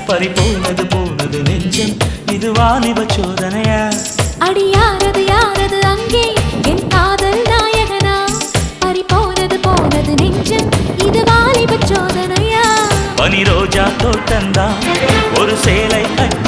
பறி போனது நெஞ்சம் இது வாலிப சோதனையா அடியாரது யாரது அங்கே என் காதல் நாயகனா பறி போனது நெஞ்சம் இது வாலிப சோதனையா பனி ரோஜா தோட்டந்தான் ஒரு சேலை கட்டி